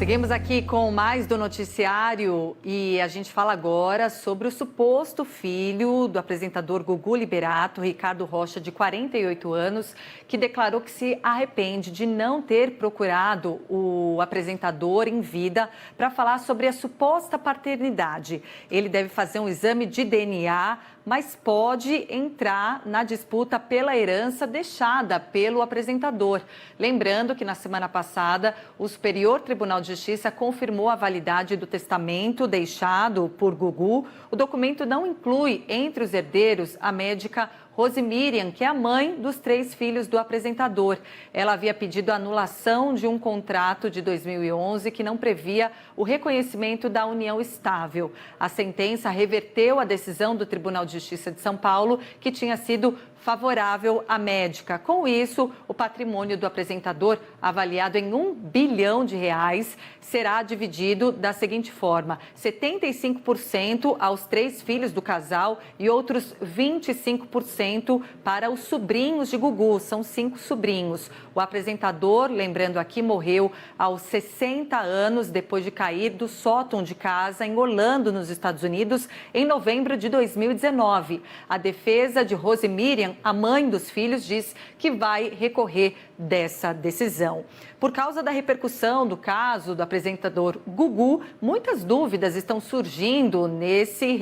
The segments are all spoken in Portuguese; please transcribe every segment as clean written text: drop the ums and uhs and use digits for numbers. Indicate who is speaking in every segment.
Speaker 1: Seguimos aqui com mais do noticiário e a gente fala agora sobre o suposto filho do apresentador Gugu Liberato, Ricardo Rocha, de 48 anos, que declarou que se arrepende de não ter procurado o apresentador em vida para falar sobre a suposta paternidade. Ele deve fazer um exame de DNA, mas pode entrar na disputa pela herança deixada pelo apresentador. Lembrando que na semana passada, o Superior Tribunal de Justiça confirmou a validade do testamento deixado por Gugu. O documento não inclui entre os herdeiros a médica Rose Miriam, que é a mãe dos 3 filhos do apresentador. Ela havia pedido a anulação de um contrato de 2011 que não previa o reconhecimento da união estável. A sentença reverteu a decisão do Tribunal de Justiça de São Paulo, que tinha sido favorável à médica. Com isso, o patrimônio do apresentador, avaliado em R$ 1 bilhão, será dividido da seguinte forma: 75% aos 3 filhos do casal e outros 25% para os sobrinhos de Gugu. São 5 sobrinhos. O apresentador, lembrando aqui, morreu aos 60 anos depois de cair do sótão de casa em Orlando, nos Estados Unidos, em novembro de 2019. A defesa de Rose Miriam, a mãe dos filhos, diz que vai recorrer dessa decisão. Por causa da repercussão do caso do apresentador Gugu, muitas dúvidas estão surgindo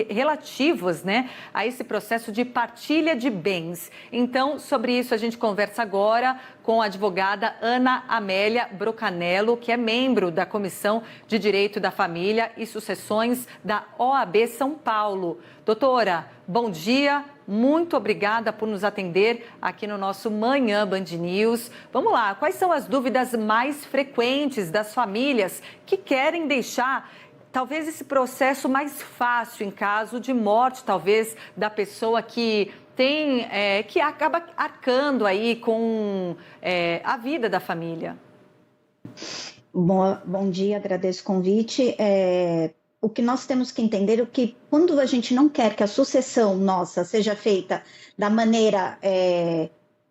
Speaker 1: relativas, a esse processo de partilha de bens. Então, sobre isso a gente conversa agora com a advogada Ana Amélia Brocanello, que é membro da Comissão de Direito da Família e Sucessões da OAB São Paulo. Doutora, bom dia. Muito obrigada por nos atender aqui no nosso Manhã Band News. Vamos lá, quais são as dúvidas mais frequentes das famílias que querem deixar talvez esse processo mais fácil em caso de morte, talvez, da pessoa que que acaba arcando aí com a vida da família?
Speaker 2: Bom dia, agradeço o convite. O que nós temos que entender é que quando a gente não quer que a sucessão nossa seja feita da maneira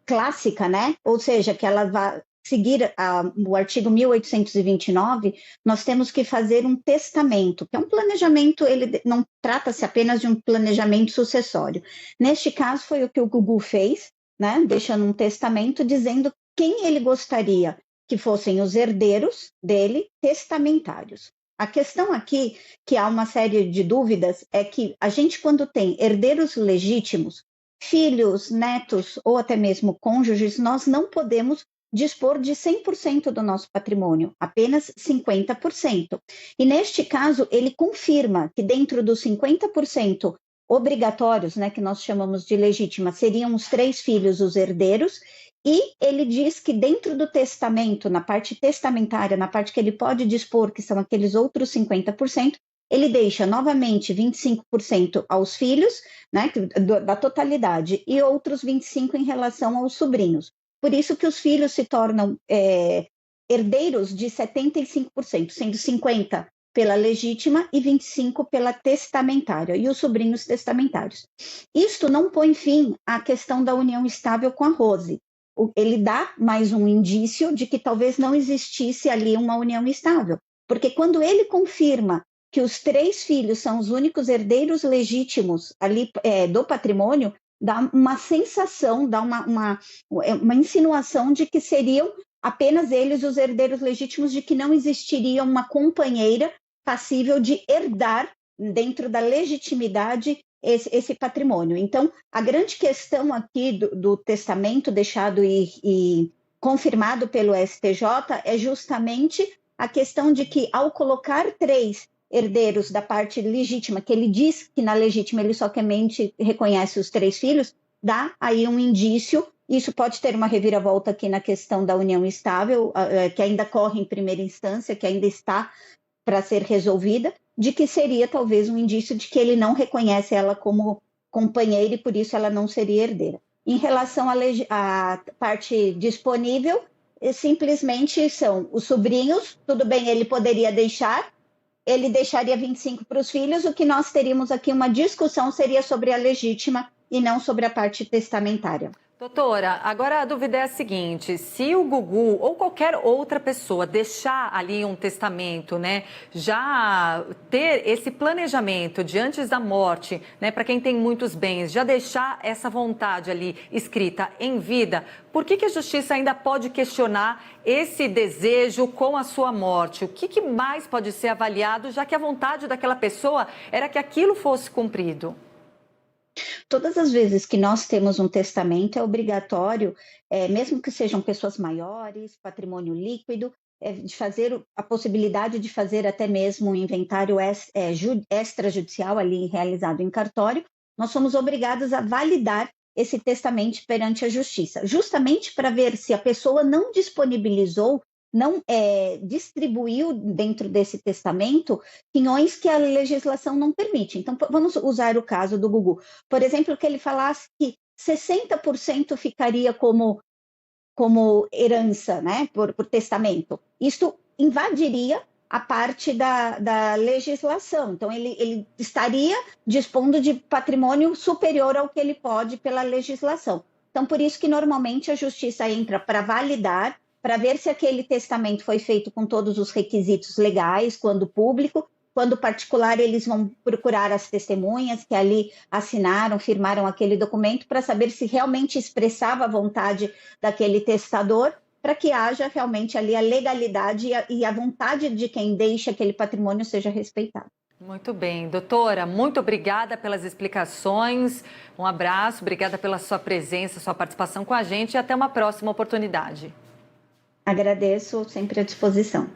Speaker 2: clássica, ou seja, que ela vá seguir o artigo 1829, nós temos que fazer um testamento, que é um planejamento, ele não trata-se apenas de um planejamento sucessório. Neste caso, foi o que o Gugu fez, deixando um testamento dizendo quem ele gostaria que fossem os herdeiros dele, testamentários. A questão aqui, que há uma série de dúvidas, é que a gente, quando tem herdeiros legítimos, filhos, netos ou até mesmo cônjuges, nós não podemos dispor de 100% do nosso patrimônio, apenas 50%. E neste caso, ele confirma que dentro dos 50% obrigatórios, que nós chamamos de legítima, seriam os 3 filhos os herdeiros, e ele diz que dentro do testamento, na parte testamentária, na parte que ele pode dispor, que são aqueles outros 50%, ele deixa novamente 25% aos filhos, da totalidade, e outros 25% em relação aos sobrinhos. Por isso que os filhos se tornam herdeiros de 75%, sendo 50% pela legítima e 25% pela testamentária, e os sobrinhos testamentários. Isto não põe fim à questão da união estável com a Rose. Ele dá mais um indício de que talvez não existisse ali uma união estável, porque quando ele confirma que os 3 filhos são os únicos herdeiros legítimos ali do patrimônio, dá uma sensação, dá uma insinuação de que seriam apenas eles os herdeiros legítimos, de que não existiria uma companheira passível de herdar dentro da legitimidade esse patrimônio. Então, a grande questão aqui do testamento deixado e confirmado pelo STJ é justamente a questão de que, ao colocar 3 herdeiros da parte legítima, que ele diz que na legítima ele somente reconhece os 3 filhos, dá aí um indício. Isso pode ter uma reviravolta aqui na questão da união estável, que ainda corre em primeira instância, que ainda está para ser resolvida, de que seria talvez um indício de que ele não reconhece ela como companheira e por isso ela não seria herdeira. Em relação à parte disponível, simplesmente são os sobrinhos, tudo bem, ele poderia deixar, ele deixaria 25% para os filhos. O que nós teríamos aqui uma discussão seria sobre a legítima e não sobre a parte testamentária.
Speaker 1: Doutora, agora a dúvida é a seguinte: se o Gugu ou qualquer outra pessoa deixar ali um testamento, né, já ter esse planejamento de antes da morte, né, para quem tem muitos bens, já deixar essa vontade ali escrita em vida, por que a justiça ainda pode questionar esse desejo com a sua morte? O que mais pode ser avaliado, já que a vontade daquela pessoa era que aquilo fosse cumprido?
Speaker 2: Todas as vezes que nós temos um testamento, é obrigatório, mesmo que sejam pessoas maiores, patrimônio líquido, de fazer a possibilidade de fazer até mesmo um inventário extrajudicial ali realizado em cartório, nós somos obrigados a validar esse testamento perante a justiça, justamente para ver se a pessoa não disponibilizou, não distribuiu dentro desse testamento quinhões que a legislação não permite. Então, vamos usar o caso do Gugu. Por exemplo, que ele falasse que 60% ficaria como herança, né, por testamento. Isto invadiria a parte da legislação. Então, ele estaria dispondo de patrimônio superior ao que ele pode pela legislação. Então, por isso que normalmente a justiça entra para validar, para ver se aquele testamento foi feito com todos os requisitos legais, quando público. Quando particular, eles vão procurar as testemunhas que ali assinaram, firmaram aquele documento, para saber se realmente expressava a vontade daquele testador, para que haja realmente ali a legalidade e a vontade de quem deixa aquele patrimônio seja respeitada.
Speaker 1: Muito bem, doutora, muito obrigada pelas explicações. Um abraço, obrigada pela sua presença, sua participação com a gente e até uma próxima oportunidade.
Speaker 2: Agradeço, sempre à disposição.